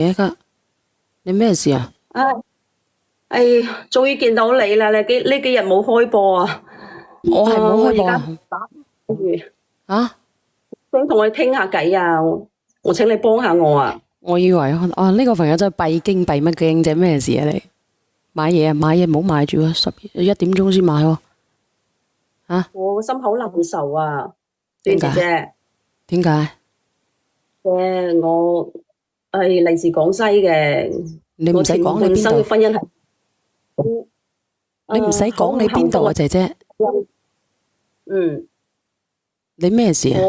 嘢噶？你咩事啊？啊，哎，終於見到你啦！呢幾日冇開播啊。我係冇開播我而家啊。跟住啊？想同你傾下偈啊！我請你幫下我啊！我以為呢個朋友真係閉經閉乜經啫？咩事啊你？買嘢啊？買嘢唔好買住啊！11點鐘先買喎。啊？我心口難受啊！點解？段姐姐，點解？我係嚟自廣西嘅，你唔使我前半講你邊度，生嘅婚姻係你唔使講你邊度啊，姐姐。嗯，你咩事啊？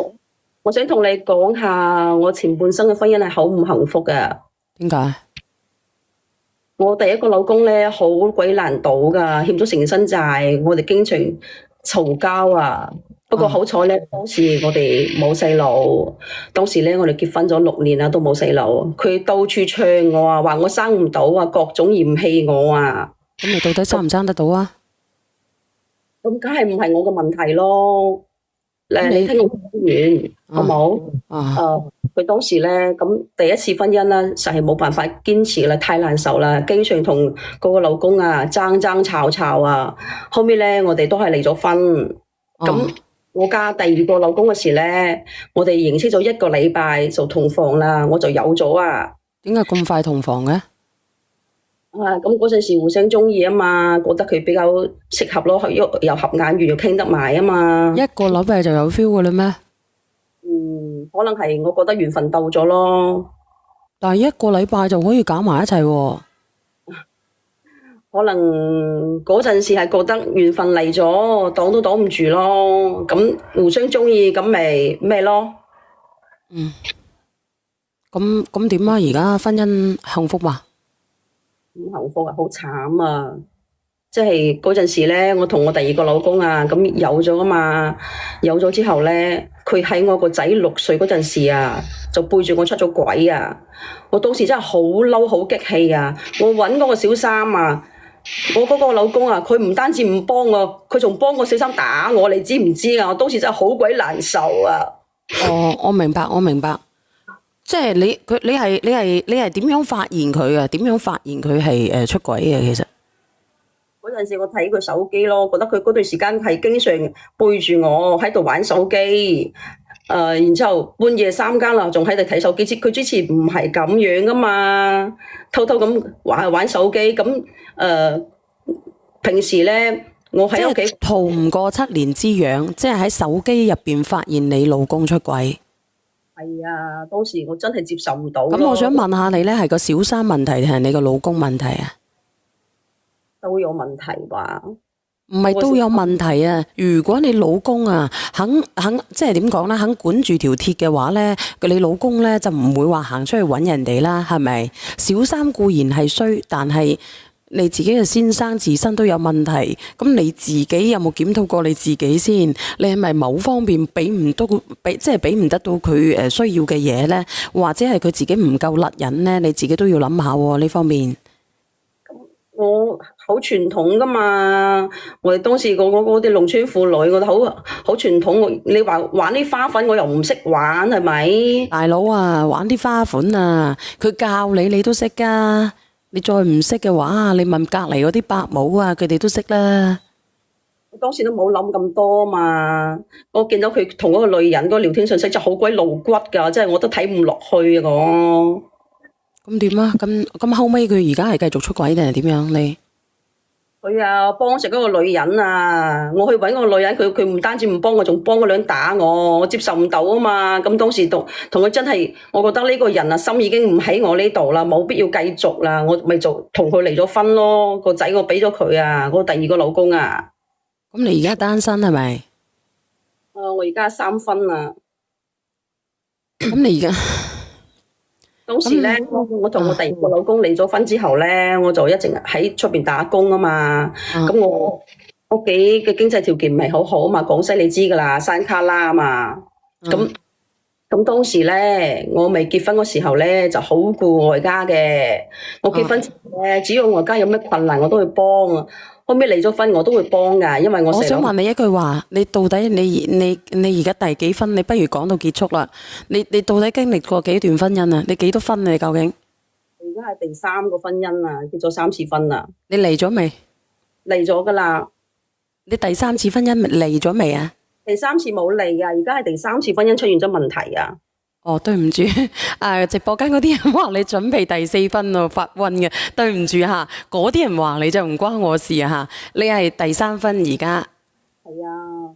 我想同你講下，我前半生嘅婚姻係好唔幸福㗎。點解？我第一個老公咧好鬼難倒噶，欠咗成身債，我哋經常嘈交啊。不過好彩咧，當時我哋冇細路，當時咧我哋結婚咗6年啦，都冇細路。佢到處唱我啊，話我生唔到啊，各種嫌棄我啊。咁你到底生唔生得到啊？咁梗係唔係我嘅問題咯？你聽我講完好冇？佢當時咧咁第一次婚姻啦，實係冇辦法堅持啦，太難受啦，經常同嗰個老公啊爭吵啊。後尾咧我哋都係離咗婚。咁我嫁第二個老公嘅時咧，我哋認識咗1個禮拜就同房啦，我就有咗啊。點解咁快同房嘅？咁嗰陣時互相中意啊嘛，覺得佢比較適合咯，又合眼緣又傾得埋啊嘛。1個禮拜就有 feel 嘅啦咩？可能係我覺得緣分到咗咯。但係1個禮拜就可以搞埋一齊喎。可能嗰陣時係覺得緣分嚟咗，擋都擋唔住咯。咁互相中意，咁咪咩咯？咁點啊？而家婚姻幸福嘛？唔幸福啊，好慘啊！即係嗰陣時咧，我同我第二個老公啊，咁有咗啊嘛，有咗之後咧，佢喺我個仔6歲嗰陣時啊，就背住我出咗軌啊！我當時真係好嬲，好激氣啊！我搵嗰個小三啊，我嗰個老公啊，佢唔單止唔幫我，佢仲幫個小三打我，你知唔知啊？我當時真係好鬼難受啊！我明白。即係你係點樣發現佢啊？點樣發現佢係出軌嘅？其實嗰陣時我睇佢手機咯，覺得佢嗰段時間係經常背住我喺度玩手機，然之後半夜3更啦，仲喺度睇手機。佢之前唔係咁樣噶嘛，偷偷咁玩手機。咁平時咧，我喺屋企逃唔過7年之癢，即係喺手機入邊發現你老公出軌。係啊，當時我真係接受唔到。咁我想問下你咧，係個小三問題定係你個老公問題啊？都有問題吧？唔係都有問題啊！如果你老公啊肯即係點講咧，肯管住條鐵嘅話咧，你老公咧就唔會話行出去揾人哋啦，係咪？小三固然係衰，但係你自己嘅先生自身都有問題，咁你自己有冇檢討過你自己先？你係咪某方面俾唔得到佢需要嘅嘢呢？或者係佢自己唔夠甩人呢？你自己都要諗下喎呢方面。我好傳統噶嘛，我哋當時嗰啲農村婦女，我哋好傳統。你話玩啲花粉，我又唔識玩，係咪？大佬啊，玩啲花款啊，佢教你，你都識噶。你再唔識嘅話，你問隔籬嗰啲伯母啊，佢哋都識啦。我當時都冇諗咁多嘛，我見到佢同嗰個女人嗰個聊天信息真係好鬼露骨噶，真係我都睇唔落去啊！我咁點啊？咁後尾佢而家係繼續出軌定係點樣？你佢啊幫食嗰個女人啊，我去搵個女人，佢唔單止唔幫我，仲幫個女人打我，我接受唔到啊嘛。咁當時同佢真係，我覺得呢個人啊心已經唔喺我呢度啦，冇必要繼續啦，我咪就同佢離咗婚咯。個仔我俾咗佢啊，嗰個第二個老公啊。咁你而家單身係咪？我而家3婚啦。咁你而家？當時咧，我同我第二個老公離咗婚之後咧，我就一直喺出邊打工啊嘛。咁我屋企嘅經濟條件唔係好好啊嘛，廣西你知噶啦，山卡拉啊嘛。咁當時咧，我未結婚嗰時候咧，就好顧外家嘅。我結婚之後咧，只要外家有咩困難，我都會幫。後尾離咗婚，我都會幫噶，因為我想問你一句話，你到底你而家第幾婚？你不如講到結束啦。你到底經歷過幾段婚姻啊？你幾多婚啊？你究竟？係第3個婚姻啊，結咗3次婚啦。你離咗未？離咗噶啦。你第3次婚姻離咗未啊？第3次冇離啊，而家係第3次婚姻出現咗問題啊。哦，對唔住，直播間嗰啲人話你準備第4婚咯，發瘟嘅，對唔住嚇，嗰啲人話你就唔關我事啊嚇，你係第3婚而家。係啊。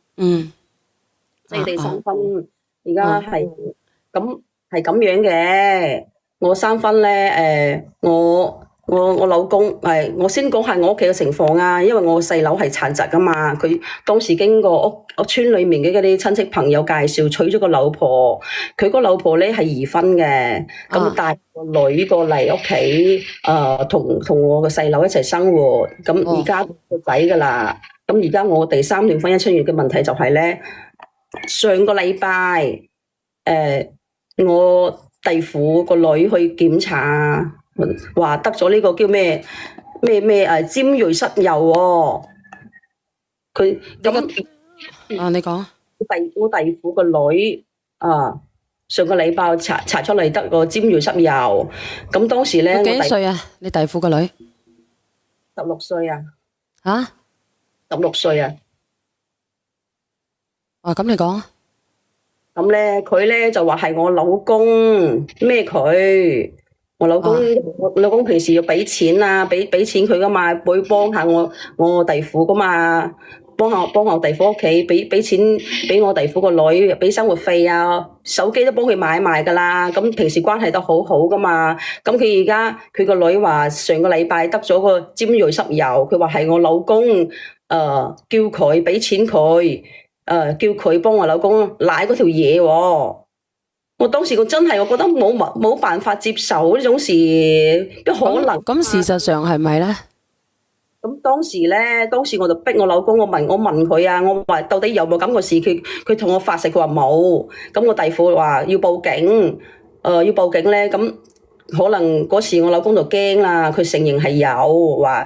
即係第3婚，而家係咁樣嘅。我3婚咧，我老公我先講下我屋企嘅情況啊，因為我細佬係殘疾噶嘛，佢當時經過屋村裏面嘅嗰啲親戚朋友介紹娶咗個老婆，佢個老婆咧係2婚嘅，咁帶個女過嚟屋企，同我個細佬一齊生活，咁而家個仔噶啦，咁而家我第3段婚姻出現嘅問題就係咧，上個禮拜我弟婦個女去檢查。話得咗呢個叫咩尖銳濕疣喎，佢咁你講我弟婦個女上個禮拜查出嚟得個尖銳濕疣，咁當時咧幾歲啊？你弟婦個女16歲啊？16歲啊？咁你講咁咧佢咧就話係我老公孭佢。我老公平時要俾錢啊，俾錢佢噶嘛，會幫下我弟婦噶嘛，幫下我弟婦屋企，俾錢俾我弟婦個女，俾生活費啊，手機都幫佢買埋噶啦，咁平時關係都好好噶嘛，咁佢而家佢個女話上個禮拜得咗個尖銳濕疣，佢話係我老公叫佢俾錢佢，叫佢幫我老公舐嗰條嘢喎。我當時我真係我覺得冇辦法接受呢種事，邊可能？咁事實上係咪咧？咁當時我就逼我老公，我問佢啊，我話到底有冇咁個事？佢同我發誓，佢話冇。咁我弟婦話要報警，要報警咧，咁可能嗰時我老公就驚啦，佢承認係有話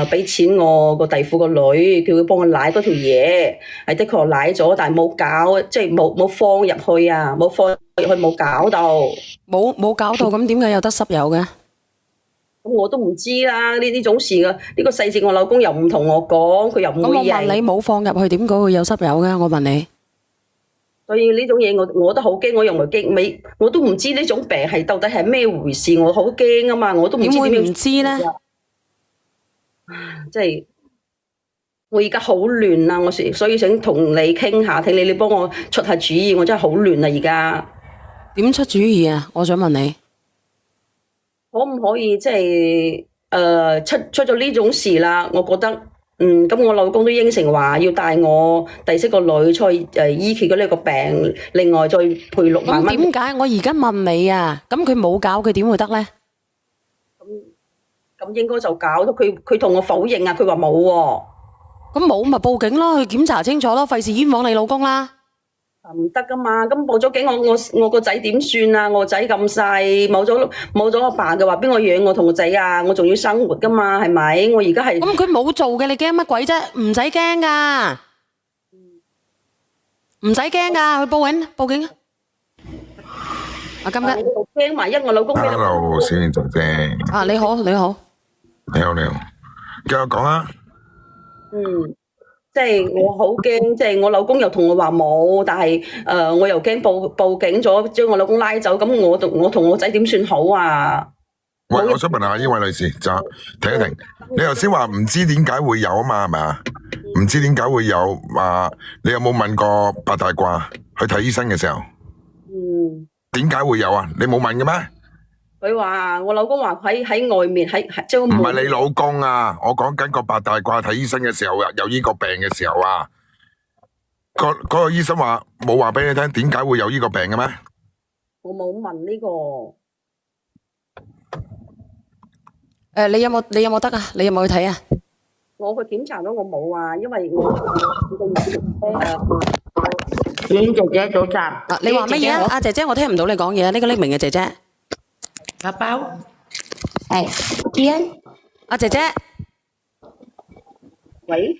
俾錢我個弟婦個女，叫佢幫我舐嗰條嘢，係的確舐咗，但係冇搞，即係冇放入去啊，冇放入去冇搞到，冇搞到，咁點解有得濕疣嘅？咁我都唔知啦，呢種事嘅呢個細節，我老公又唔同我講，佢又唔會認。咁我問你冇放入去，點解會有濕疣嘅？我問你。所以呢種嘢我都好驚，我用嚟驚我都唔知呢種病係到底係咩回事，我好驚啊嘛，我都唔知點樣。點會唔知咧？即係我而家好亂啊！所以想同你傾下，聽你幫我出下主意，我真係好亂啊！而家點出主意啊？我想問你，可唔可以即係出咗呢種事啦？我覺得。咁我老公都應承話要帶我第四個女出去醫佢嘅呢個病，另外再賠6萬蚊。咁點解我而家問你啊？咁佢冇搞，佢點會得咧？咁應該就搞咗，佢同我否認啊，佢話冇喎。咁冇咪報警咯，去檢查清楚咯，費事冤枉你老公啦。唔得噶嘛，咁報咗警，我個仔點算啊？我個仔咁細，冇咗阿爸嘅話，邊個養我同個仔啊？我仲要生活噶嘛，係咪？我而家係咁佢冇做嘅，你驚乜鬼啫？唔使驚噶，唔使驚噶，去報警。阿金吉，我驚萬一我老公。Hello， 小燕姐姐。你好。你好。繼續講啊。即係我好驚，即係我老公又同我話冇，但係我又驚報警咗，將我老公拉走，咁我同我仔點算好啊？喂，我想問下呢位女士，就停一停。你頭先話唔知點解會有啊嘛，係咪啊？唔知點解會有話，你有冇問過八大卦去睇醫生嘅時候？點解會有啊？你冇問嘅咩？佢話我老公話喺外面喺將唔係你老公啊，我講緊個八大卦睇醫生嘅時候啊，有呢個病嘅時候啊，嗰個醫生話冇話俾你聽點解會有呢個病嘅咩？我冇問呢個。你有冇得啊？你有冇去睇啊？我去檢查咗，我冇啊，因為我姐姐早晨。你話乜嘢啊？阿姐姐，我聽唔到你講嘢，呢個匿名嘅姐姐。阿包，係邊？阿姐姐，喂，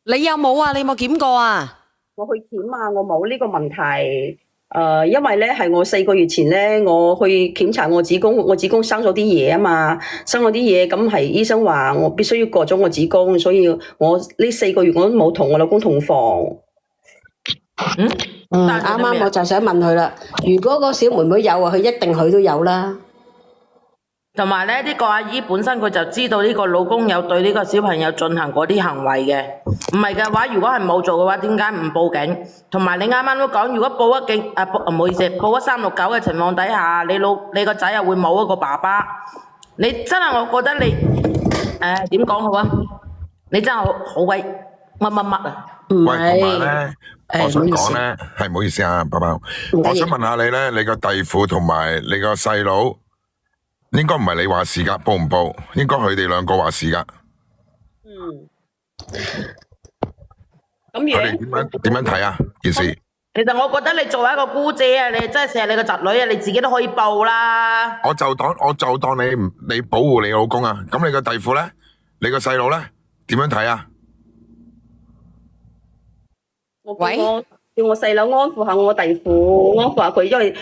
你有冇啊？你有冇檢過啊？我去檢啊，我冇呢個問題。因為咧係我4個月前咧，我去檢查我子宮，我子宮生咗啲嘢啊嘛，生咗啲嘢，咁係醫生話我必須要割咗我子宮，所以我呢4個月我都冇同我老公同房。啱啱我就想問佢啦，如果個小妹妹有啊，佢一定佢都有啦。同埋咧，呢個阿姨本身佢就知道呢個老公有對呢個小朋友進行嗰啲行為嘅，唔係嘅話，如果係冇做嘅話，點解唔報警？同埋你啱啱都講，如果報咗警，唔好意思，報咗369嘅情況底下，你個仔又會冇一個爸爸，你真係我覺得你點講好啊？你真係好鬼乜乜乜啊！喂，同埋咧，我想講咧，係唔好意思啊，寶寶，我想問下你咧，你個弟婦同埋你個細佬。應該唔係你話事噶，報唔報？應該佢哋2個話事噶。咁佢哋點樣睇啊？件事？其實我覺得你作為一個姑姐啊，你真係錫你個侄女啊，你自己都可以報啦。我就當你保護你老公啊。咁你個弟婦咧，你個細佬咧，點樣睇啊？喂。叫我細佬安撫下我弟婦，安撫下佢，因為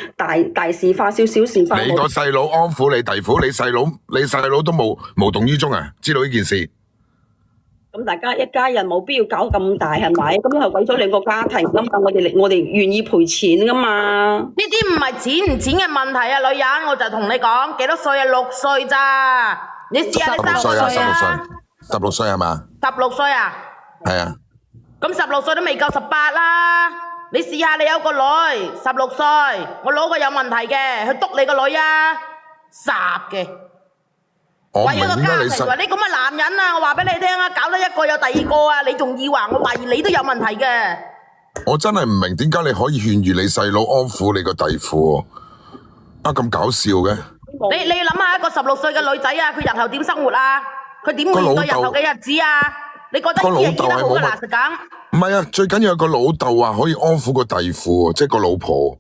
大事化小，小事化無。你個細佬安撫你弟婦，你細佬都無動於衷啊！知道呢件事。咁大家一家人冇必要搞咁大，係咪？咁係為咗2個家庭噶嘛，我哋願意賠錢噶嘛。呢啲唔係錢唔錢嘅問題啊，女人，我就同你講，幾多歲啊？6歲咋？你試下你3個歲啊？16歲係嘛？16歲啊？係啊。咁16歲都未夠18啦，你試下你有個女16歲，我攞個有問題嘅去督你個女啊，霎嘅。為咗個家庭，話你咁嘅男人啊，我話俾你聽啊，搞得一個有第2個啊，你仲以為我懷疑你都有問題嘅。我真係唔明點解你可以勸喻你細佬安撫你個弟婦啊，咁搞笑嘅。你諗下一個16歲嘅女仔啊，佢日後點生活啊？佢點面對日後嘅日子啊？你覺得呢啲嘢好嘅，嗱實講？唔係啊，最緊要有個老豆話可以安撫個弟婦，即係個老婆。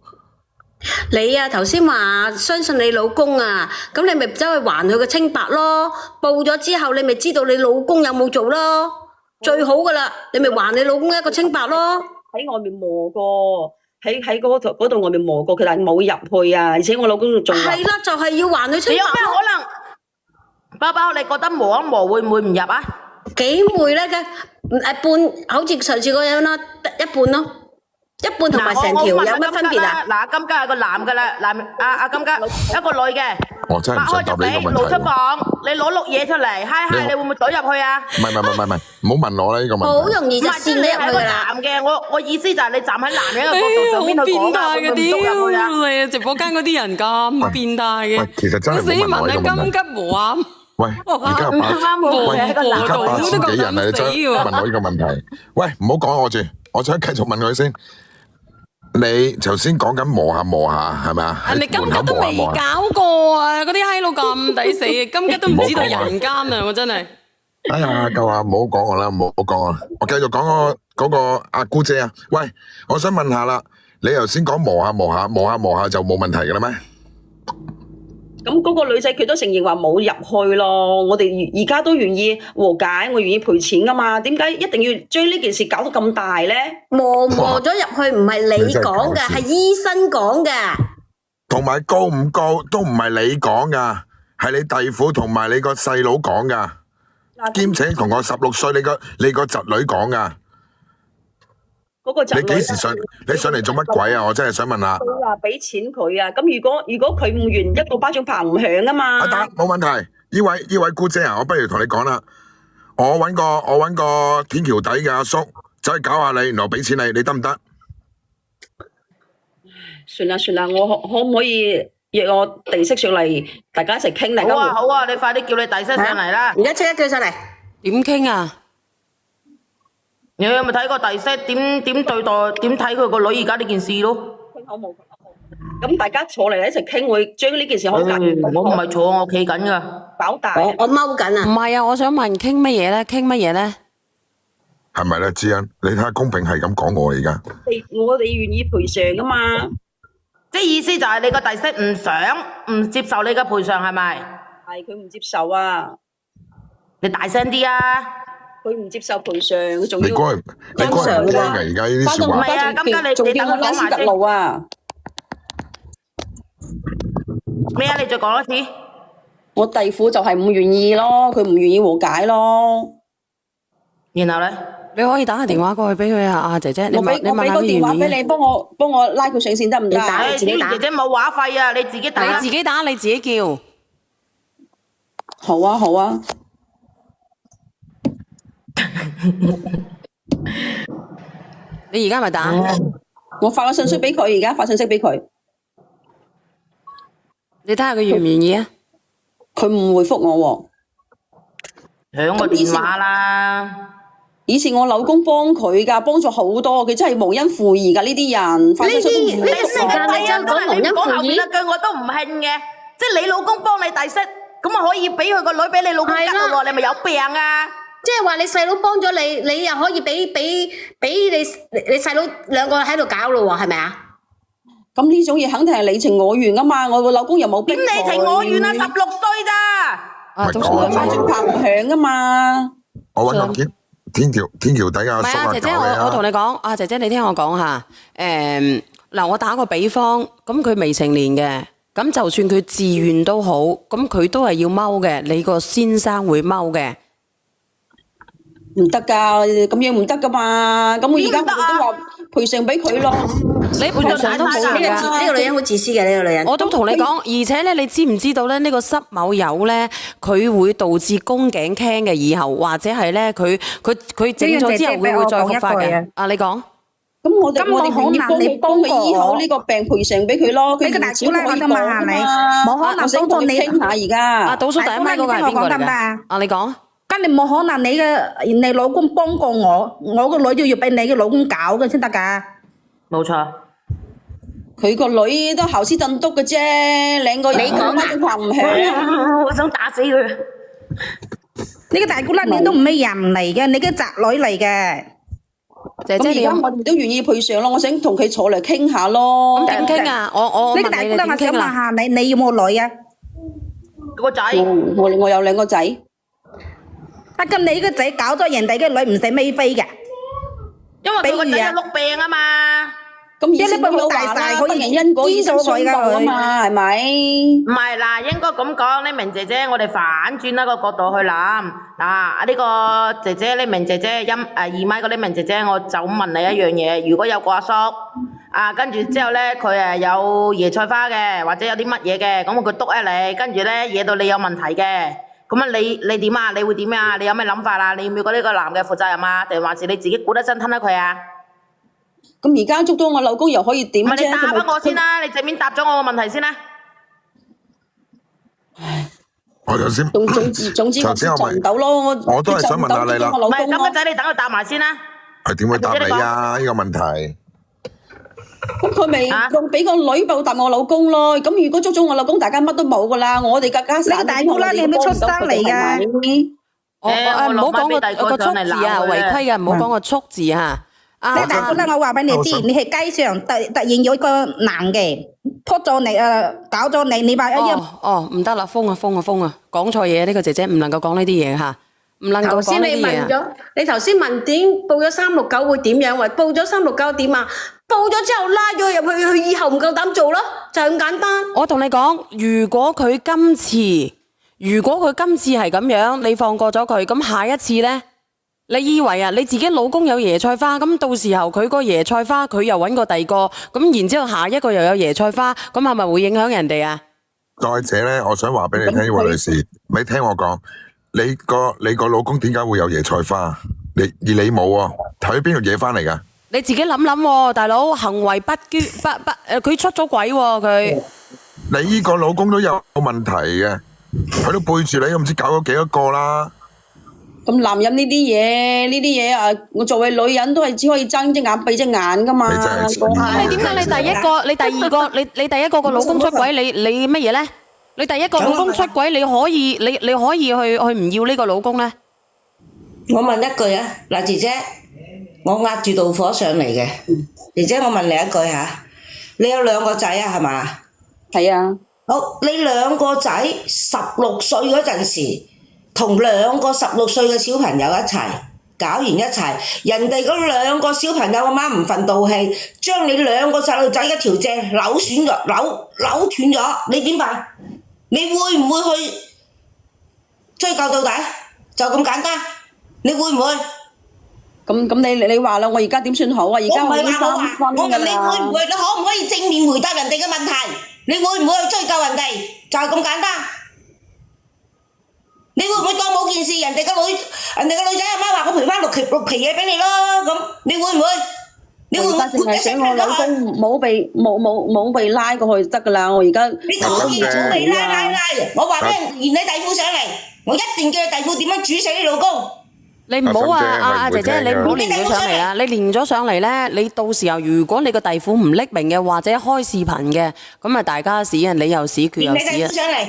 你啊，頭先話相信你老公啊，咁你咪走去還佢個清白咯。報咗之後，你咪知道你老公有冇做咯，最好噶啦，你咪還你老公一個清白咯。喺外面磨過，喺嗰度外面磨過，佢但係冇入去啊，而且我老公仲係啦，就係要還佢清白。你有咩可能？包包，你覺得磨一磨會唔會唔入啊？幾會咧嘅，半好似上次嗰樣啦，得一半咯，一半同埋成條有乜分別啊？嗱，金家係個男嘅啦，阿金家一個女嘅，我真係唔想答你呢個問題。露出磅，你攞碌嘢出嚟，嗨，你會唔會懟入去啊？唔係，唔好問我啦呢個問題。好容易就跣你入去噶啦。男嘅，我意思就係你站喺男人嘅角度上邊去講啊，會唔會篤入去啊？你啊，直播間嗰啲人咁變態嘅。喂，其實真係冇問我呢個問題。金吉磨啱。喂，而家8000幾人啊！你真問我呢個問題？喂，唔好講我住，我想繼續問佢先。你頭先講緊磨下係咪啊？人哋金吉都未搞過啊！嗰啲閪佬咁抵死嘅，金吉都唔知道人間啊！我真係。哎呀，夠啊！唔好講我啦，唔好講我。我繼續講嗰個阿姑姐啊。喂，我想問下啦，你頭先講磨下就冇問題㗎啦咩？咁嗰個女仔佢都承認話冇入去咯，我哋而家都願意和解，我願意賠錢噶嘛，點解一定要將呢件事搞到咁大咧？磨咗入去唔係你講嘅，係醫生講嘅。同埋告唔告都唔係你講噶，係你弟婦同埋你個細佬講噶，兼且同我16歲你個侄女講噶。嗰個侄女，你上嚟做乜鬼啊？我真係想問下。佢話俾錢佢啊，咁如果佢唔完一個巴掌拍唔響啊嘛。得，冇問題。呢位姑姐啊，我不如同你講啦，我搵個天橋底嘅阿叔走去搞下你，然後俾錢你得唔得？算啦，我可唔可以約我弟媳上嚟，大家一齊傾？好啊，你快啲叫你弟媳上嚟啦！而家即刻叫上嚟。點傾啊？你有冇睇過弟媳點對待，點睇佢個女而家呢件事咯？傾好冇？咁大家坐嚟一齊傾，會將呢件事好解決。我唔係坐，我企緊噶。搞大。我踎緊啊。唔係啊，我想問傾乜嘢咧？係咪咧，知恩？你睇下公平係咁講我而家。我哋願意賠償噶嘛？即係意思就係你個弟媳唔接受你嘅賠償係咪？係佢唔接受啊！你大聲啲啊！佢唔接受賠償，佢仲要你嗰人唔驚嘅，而家呢啲説話。唔係啊，金家你等我講埋先。路啊！咩啊？你再講多次。我弟婦就係唔願意咯，佢唔願意和解咯。然後咧，你可以打個電話過去俾佢啊，阿姐姐，你我俾問下個佢願唔願意？電話俾你，幫我拉佢上線得唔得啊？你自己打姐姐冇話費啊，你自己打。你自己打，你自己叫。好啊，好啊。你而家咪打，我發個信息俾佢，而家發信息俾佢，你睇下佢願唔願意啊？佢唔回覆我喎。響個電話啦。以前我老公幫佢㗎，幫咗好多，佢真係忘恩負義㗎呢啲人。發信息都唔回呢啲時間你真係講忘恩負義你講後面一句我都唔興嘅，即係你老公幫你弟媳，咁啊可以俾佢個女俾你老公吉咯喎，你咪有病啊！即係話你細佬幫咗你，你又可以俾你細佬兩個喺度搞咯喎，係咪啊？咁呢種嘢肯定係你情我願㗎嘛，我個老公又冇逼點你情我願啊？16歲咋？啊，早我晨。快速拍唔響㗎嘛。我揾個天橋底阿叔啊，唔係啊，姐姐，我同你講，啊姐姐，你聽我講下，嗱，我打個比方，咁佢未成年嘅，咁就算佢自願都好，咁佢都係要踎嘅，你個先生會踎嘅。唔得㗎，咁樣唔得㗎嘛。咁我而家我哋都話賠償俾佢咯。你賠償都冇呢㗎。個女人好自私嘅，呢個女人。我都同你講，而且咧，你知唔知道咧？呢個濕某友咧，佢會導致宮頸 can 嘅以後，或者係咧，佢整咗之後會再復發嘅。啊，你講。咁我哋咁冇可能願意你幫幫佢醫我好呢個病，賠償俾佢咯。你個大姑娘我想問下你冇可能我想同你傾下而啊，家。倒數第一米嗰個係邊個嚟㗎？啊，你講。咁你冇可能你老公幫過我個女就要俾你嘅老公搞嘅先得㗎。冇錯。佢個女都姣斯頓篤嘅啫，兩個人你講都拍唔響。我想打死佢。呢個大姑娘你都唔係人嚟嘅，你嘅侄女嚟嘅。姐姐，你有咁而家我哋都願意賠償咯，我想同佢坐嚟傾下咯。咁點傾啊？我呢個大姑問你哋娘我想問點傾啦？下你有冇女啊？個仔。我有兩個仔。啊咁你個仔搞咗人哋嘅女唔使孭飛嘅。因為佢個仔有碌病啊嘛。咁以前都有話啦，不人因果醫生相報啊嘛，係咪？唔係嗱，應該咁講，呢明姐姐，我哋反轉一個角度去諗。嗱，呢個姐姐，呢明姐姐二米嗰啲明姐姐，我就問你一樣嘢：如果有個阿叔，跟住之後咧，佢有椰菜花嘅，或者有啲乜嘢嘅，咁佢督你，跟住咧惹到你有問題嘅，咁啊你點啊？你會點啊？你有咩諗法啊？你要唔要呢個男嘅負責任啊？定還是你自己估得真吞得佢啊？咁而家捉到我老公又可以點啫？唔係你答翻我先啦，你正面答咗我個問題先啦。我頭先總之我接受唔到咯，我都係想問下你啦唔係咁個仔，你等佢答埋先啦。係點會答你啊？呢個問題。咁佢咪用俾個女報答我老公咯？咁如果捉咗我老公，大家乜都冇噶啦，我哋更加散。你大姑娘你係咪出生嚟㗎？唔好講個畜字啊，違規嘅，唔好講個畜字啊。你大姑娘我話俾你知，你喺街上突然有一個男嘅拖咗你搞咗你，你話一樣。唔得啦，封啊，講錯嘢，呢個姐姐唔能夠講呢啲嘢嚇，唔能夠講呢啲嘢啊。你頭先問點報咗369會點樣？話報咗369點啊？報咗之後拉咗入去，佢以後唔夠膽做咯，就係咁簡單。我同你講，如果佢今次係咁樣，你放過咗佢，咁下一次呢？你以為啊，你自己老公有椰菜花，咁到時候佢個椰菜花，佢又揾個第二個，咁然之後下一個又有椰菜花，咁係咪會影響人哋啊？再者咧，我想話俾你聽，呢位女士，咪聽我講，你個老公點解會有椰菜花？而你冇喎，睇邊度惹翻嚟㗎？你自己諗諗喎，大佬行為不佢出咗軌喎佢。你呢個老公都有問題嘅，佢都背住你，唔知搞咗幾多個啦。咁男人呢啲嘢啊，我作為女人都係只可以睜隻眼閉隻眼噶嘛。你真係黐咁你點解你第一個、你第二個、你第一個個老公出軌，你乜嘢咧？你第一個老公出軌，你可以去唔要呢個老公咧？我問一句啊，嗱姐姐，我壓住怒火上嚟嘅，姐姐我問你一句嚇，你有兩個仔啊係嘛？係啊。好，你兩個仔16歲嗰陣時，同兩個16歲嘅小朋友一齊，搞完一齊，人哋嗰兩個小朋友阿媽唔憤道氣，將你兩個細路仔嘅條脊扭斷咗，你點辦？你會唔會去追究到底？就咁簡單，你會唔會？咁你話啦，我而家點算好啊？而家我唔係已經話我話，我問你會唔會？你可唔可以正面回答人哋嘅問題？你會唔會去追究人哋？就係咁簡單。你會唔會當冇件事？人哋個女仔阿媽話我賠翻六皮嘢俾你咯，咁你會唔會？你會唔會？淨係想我老公冇被拉過去得噶啦，我而家你講嘢仲未拉，我話俾人嫌你弟婦上嚟，我一定叫你弟婦點樣煮死你老公。你唔好啊，阿阿姐姐，你唔好連咗上嚟啦！你連咗上嚟咧，你到時候如果你個弟婦唔匿名嘅，或者開視頻嘅，咁啊大家屎啊，你又屎，佢又屎啊！連你弟婦上嚟，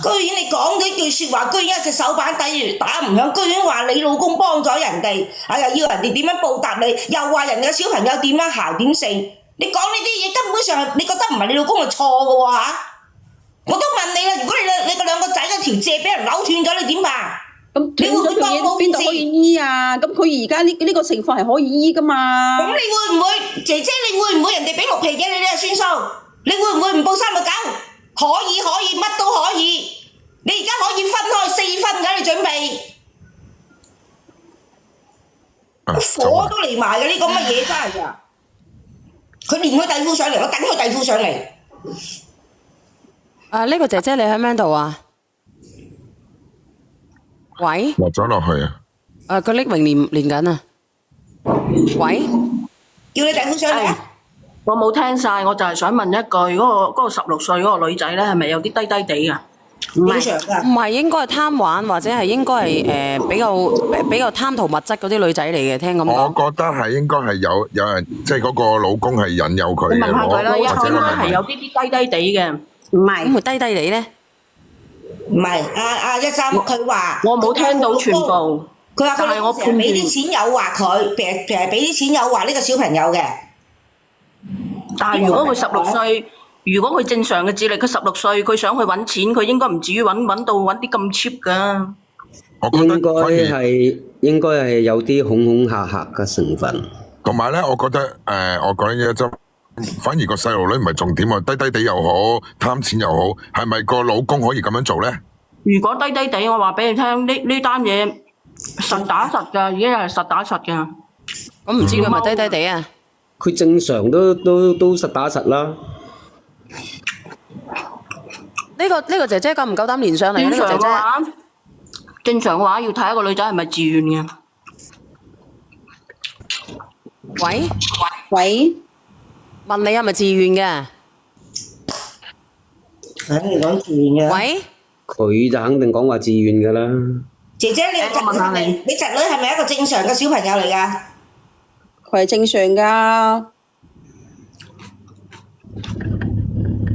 居然你講咗一句説話，居然一隻手板底打唔響，居然話你老公幫咗人哋，又要人哋點樣報答你，又話人哋嘅小朋友點樣行點成，你講呢啲嘢根本上你覺得唔係你老公係錯嘅喎嚇？我都問你啦，如果你個兩個仔嗰條脊俾人扭斷咗，你點辦？咁斷咗條嘢邊度可以醫啊？咁佢而家呢個情況係可以醫噶嘛？咁你會唔會姐姐？你會唔會人哋俾六皮嘅你就算數？你會唔會唔報3個9？可以，乜都可以。你而家可以分開4分㗎，你準備。火都嚟埋嘅呢個乜嘢真係㗎！佢連佢弟婦上嚟，我等佢弟婦上嚟。呢個姐姐你喺邊度啊？喂，落咗落去啊！佢匿名連緊啊！喂，叫你弟婦上嚟啊！我冇聽晒，我就係想問一句，嗰個16歲嗰個女仔咧，係咪有啲低低地啊？正常㗎。唔係應該係貪玩，或者係應該係比較貪圖物質嗰啲女仔嚟嘅，聽咁我講。覺得係應該係有人，即係嗰個老公係引誘佢嘅，你問下佢啦，或者應該係有啲低低地嘅。唔係咁會低低地咧？唔係，13佢話我冇聽到全部。佢話佢但係我成日俾啲錢誘惑佢，平日俾啲錢誘惑呢個小朋友嘅。但係如果佢16歲，如果佢正常嘅智力，佢16歲，佢想去揾錢，佢應該唔至於揾啲咁 cheap 噶。我覺得應該係有啲恐嚇嘅成分。同埋咧，我覺得我講呢一針，反而個細路女唔係重點啊，低低地又好，貪錢又好，係咪個老公可以咁樣做咧？如果低低地，我話俾你聽，呢單嘢實打實㗎，已經係實打實㗎。咁唔知佢係咪低低地啊？佢正常都實打實啦。呢個姐姐夠唔夠膽連上嚟啊？呢個姐姐正常嘅話要睇一個女仔係咪自願嘅。喂，問你係咪自願嘅？你講自願嘅。喂，佢就肯定講話自願㗎啦。姐姐，你侄女係咪一個正常嘅小朋友嚟㗎？佢係正常㗎。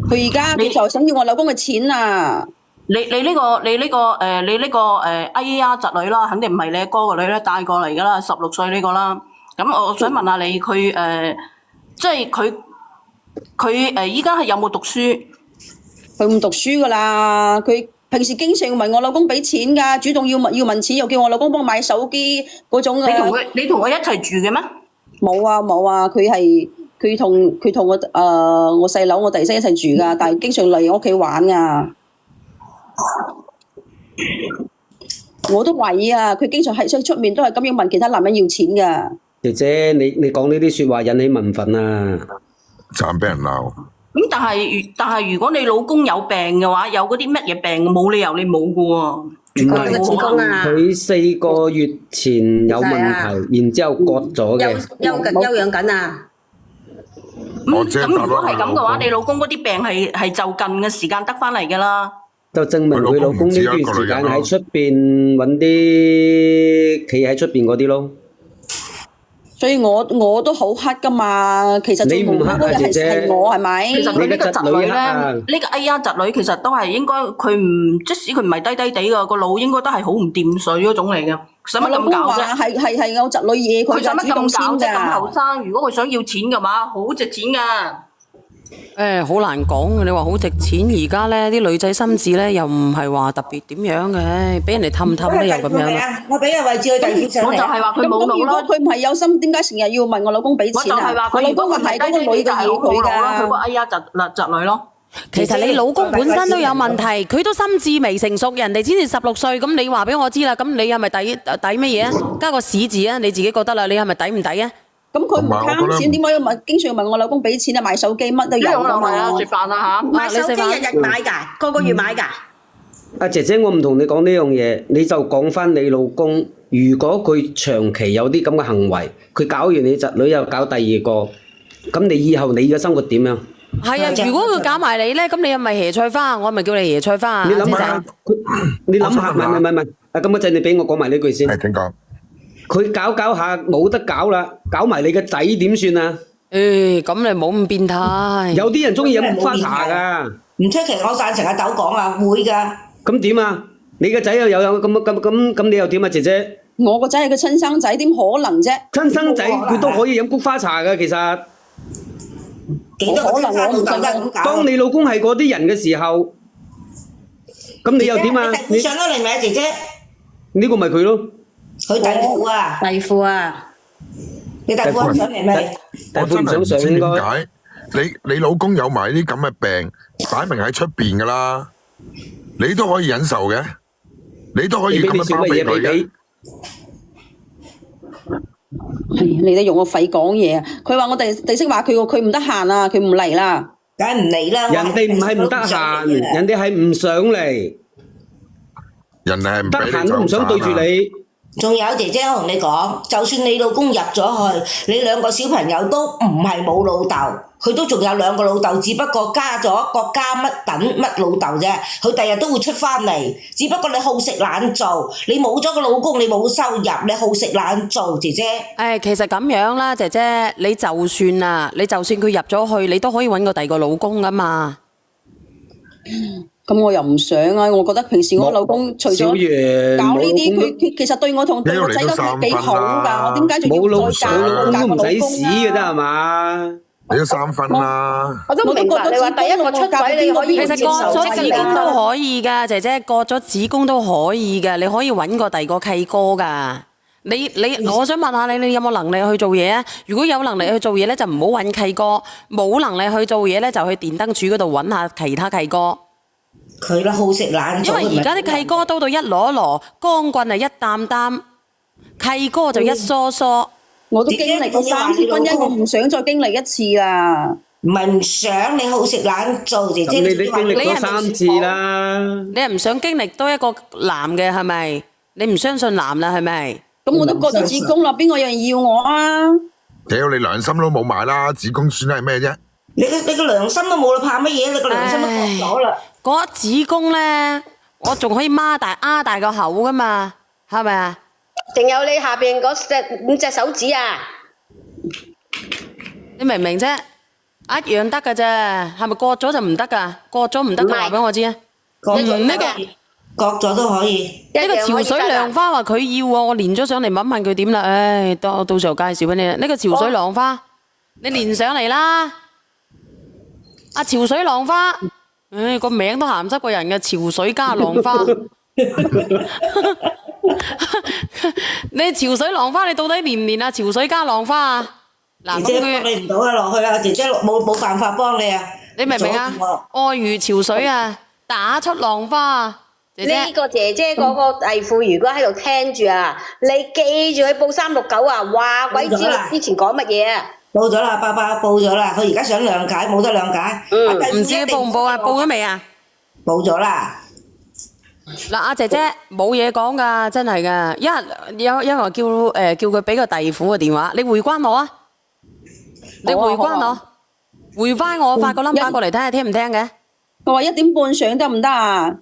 佢而家佢就想要我老公嘅錢啊！你呢個哎呀侄女啦，肯定唔係你阿哥個女咧帶過嚟㗎啦，16歲呢個啦。咁我想問下你，佢即係佢依家係有冇讀書？佢唔讀書㗎啦，佢平時經常問我老公俾錢㗎，主動要問錢，又叫我老公幫買手機嗰種啊！你同佢一齊住嘅咩？冇啊，佢同我細佬我弟媳一齊住㗎，但係經常嚟我屋企玩㗎。我都懷疑啊，佢經常喺出面都係咁樣問其他男人要錢㗎。姐姐，你講呢啲説話引起民憤啊！慘俾人鬧。咁但係如果你老公有病嘅話，有嗰啲乜嘢病，冇理由你冇㗎喎。佢個子宮啊！佢4個月前有問題，然之後割咗嘅。休養緊啊！咁如果係咁嘅話，你老公嗰啲病係就近嘅時間得翻嚟㗎啦。就證明佢老公呢段時間喺出邊揾啲企喺出邊嗰啲咯。所以我都好黑㗎嘛，其實你唔黑啊，姐姐，係我係咪？其實佢呢個侄女咧，呢個哎呀侄女其實都係應該佢唔，即使佢唔係低低地㗎，個腦應該都係好唔掂水嗰種嚟嘅。使乜咁搞啫？係我侄女嘢，佢使乜咁搞啫？咁後㗎。生，如果佢想要錢嘅話，好值錢㗎。好難講嘅，你話好值錢，而家咧啲女仔心智咧又唔係話特別點樣嘅，俾人哋氹咧又咁樣啦。我俾個位置佢弟婦上嚟。我就係話佢冇腦咯。如果佢唔係有心，點解成日要問我老公俾錢啊？我就係話佢如果唔係嗰個女嘅要佢㗎，佢個哎呀侄女咯。其實你老公本身都有問題，佢都心智未成熟，人哋先至16歲，咁你話俾我知啦，咁你係咪抵乜嘢啊？加個屎字啊，你自己覺得啦，你係咪抵唔抵啊？咁佢唔貪錢，點解要問？經常要問我老公俾錢啊？買手機乜都有㗎嘛。食飯啦嚇，買手機日日買㗎，個個月買㗎。阿姐姐，我唔同你講呢樣嘢，你就講翻你老公，如果佢長期有啲咁嘅行為，佢搞完你侄女又搞第二個，咁你以後你嘅生活點樣？係啊，如果佢搞埋你咧，咁你係咪椰菜花？我係咪叫你椰菜花啊？你諗下，你諗下，唔係，啊咁嗰陣你俾我講埋呢句先。係點講？佢搞下冇得搞啦，搞埋你個仔點算啊？咁你冇咁變態。有啲人中意飲菊花茶㗎，唔出奇，我贊成阿豆講啊，會㗎。咁點啊？你個仔又有咁你又點啊，姐姐？我個仔係佢親生仔，點可能啫？親生仔佢都可以飲菊花茶㗎，其實。幾多個親生老豆都係咁搞。當你老公係嗰啲人嘅時候，咁你又點啊？你上咗嚟未啊，姐姐？呢個咪佢咯。佢弟婦啊，弟婦啊，你弟婦上嚟未？我真係唔知點解你老公有埋啲咁嘅病，擺明喺出邊噶啦，你都可以忍受嘅，你都可以咁樣包庇佢嘅。你都用個肺講嘢啊！佢話我哋識話佢喎，佢唔得閒啊，佢唔嚟啦。梗係唔嚟啦。人哋唔係唔得閒，人哋係唔想嚟。人哋係唔得閒都唔想對住你。仲有姐姐，我同你講，就算你老公入咗去，你兩個小朋友都唔係冇老豆，佢都仲有兩個老豆，只不過加咗國家乜等乜老豆啫。佢第日都會出翻嚟，只不過你好食懶做，你冇咗個老公，你冇收入，你好食懶做，姐姐。其實咁樣啦，姐姐，你就算佢入咗去，你都可以揾個第二個老公噶嘛。咁我又唔想啊！我覺得平時我老公除咗搞呢啲，佢其實對我同對我仔都幾好㗎。我點解仲要再嫁個老公唔使屎嘅啫係嘛？你都3分啦。我都唔明白，你話第一個出軌你可以其實割咗子宮都可以㗎，姐姐割咗子宮都可以㗎，你可以揾個第二個契哥㗎。我想問下你有冇能力去做嘢啊？如果有能力去做嘢咧，就唔好揾契哥；冇能力去做嘢咧，就去電燈柱嗰度揾下其他契哥。佢啦，好食懶做。因為而家啲契哥多到一籮籮，光棍係一擔擔，契哥就一梳梳。我都經歷過3次婚姻，我唔想再經歷一次啦。唔係唔想，你好食懶做，姐姐。你經歷過3次啦。你係唔想經歷多一個男嘅係咪？你唔相信男啦係咪？咁我都割咗子宮啦，邊個有人要我啊？屌你良心都冇埋啦，子宮算係咩啫？你個良心都冇啦，怕乜嘢？你個良心都割咗啦。嗰子宮咧，我仲可以擘大個口噶嘛，係咪啊？仲有你下邊嗰5隻手指啊！你明唔明啫？一樣得噶啫，係咪割咗就唔得噶？割咗唔得嘅話俾我知啊！呢個割咗都可以。呢個潮水浪花話佢要喎，我連咗上嚟問問佢點啦。到時候介紹俾你。呢個潮水浪花，你連上嚟啦。阿潮水浪花，個名都鹹濕過人嘅，潮水加浪花。你潮水浪花，你到底連唔連啊？潮水加浪花啊？嗱，姐姐幫你唔到啊，落去啊，姐姐冇辦法幫你啊。你明唔明啊？愛如潮水啊，打出浪花啊！呢個姐姐嗰個弟婦如果喺度聽住啊，你記住去報369啊，話鬼知你之前講乜嘢啊？報咗啦，爸爸報咗啦，佢而家想諒解，冇得諒解。唔知報唔報啊？報咗未啊？報咗啦。嗱，阿姐姐冇嘢講噶，真係噶。因為我叫佢俾個弟婦嘅電話，你回關我啊！你回關我，回翻我發個 number 過嚟睇下聽唔聽嘅。我話1點半上得唔得啊？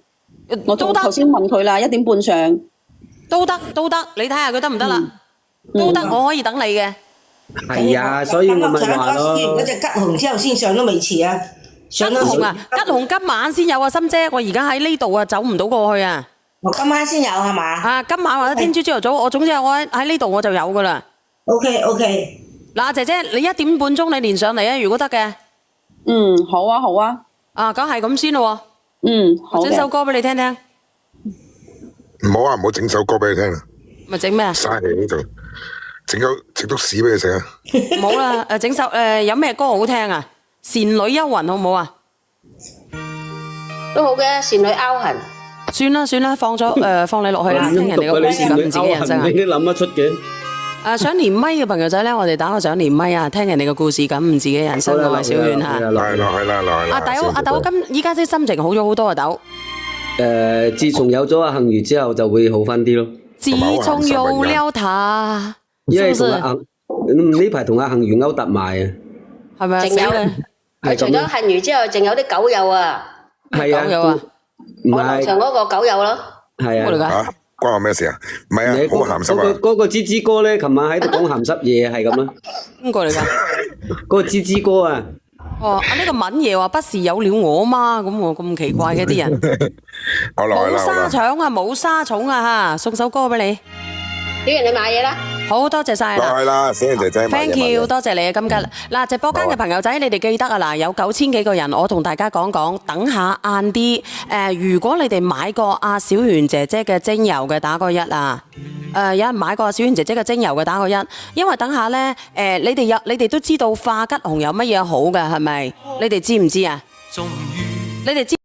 我頭先問佢啦，1點半上都得，你睇下佢得唔得啦？都得，我可以等你嘅。係啊，所以我咪話咯。嗰隻吉紅之後先上都未遲啊！吉紅啊，吉紅今晚先有啊，心姐，我而家喺呢度啊，走唔到過去啊。我今晚先有係嘛？啊，今晚或者聽朝朝頭早，我總之我喺呢度我就有噶啦。OK。嗱，姐姐，你1點半鐘你連上嚟啊，如果得嘅。好啊，好啊。啊，咁係咁先咯喎。好嘅。我整首歌俾你聽聽。唔好啊，唔好整首歌俾你聽啊！咪整咩啊？嘥氣呢度，整督屎俾你食啊！唔好啦，整首有咩歌好聽啊？倩女幽魂好唔好啊？都好嘅，倩女幽魂。算啦，放你落去啦，聽人哋個故事咁，自己人生啊！你都諗得出嘅。想連咪嘅朋友仔咧，我哋打個想連咪啊，聽人哋嘅故事咁，唔自己人生嘅小遠嚇。係啦。阿豆依家啲心情好咗好多啊，豆。自從有咗阿幸如之後，就會好翻啲咯。自從有了他，因為是呢排同阿幸如勾搭埋啊。係咪啊？仲有佢除咗幸如之後，仲有啲狗友啊。係啊。狗友啊？我樓上嗰個狗友咯。係啊。嚇，關我咩事啊？唔係啊，好鹹濕啊！嗰個芝芝哥咧，琴晚喺度講鹹濕嘢，係咁啦。邊個嚟㗎？嗰個芝芝哥啊！呢個敏爺話不是有了我嗎？咁喎，咁奇怪嘅啲人。冇沙腸啊，冇沙蟲啊嚇！送首歌俾你。小圓，你買嘢啦。好多謝晒啦。係啦，小圓姐姐。Thank you，多謝你啊，金吉。嗱，直播間嘅朋友仔，你哋記得啊，嗱，有9000幾個人，我同大家講，等下晏啲。如果你哋買過阿小圓姐姐嘅精油嘅，打個1啊。有人買過小圓姐姐嘅精油嘅，打個1。因為等下咧，你哋都知道化吉紅有乜嘢好嘅，係咪？你哋知唔知啊？你哋知？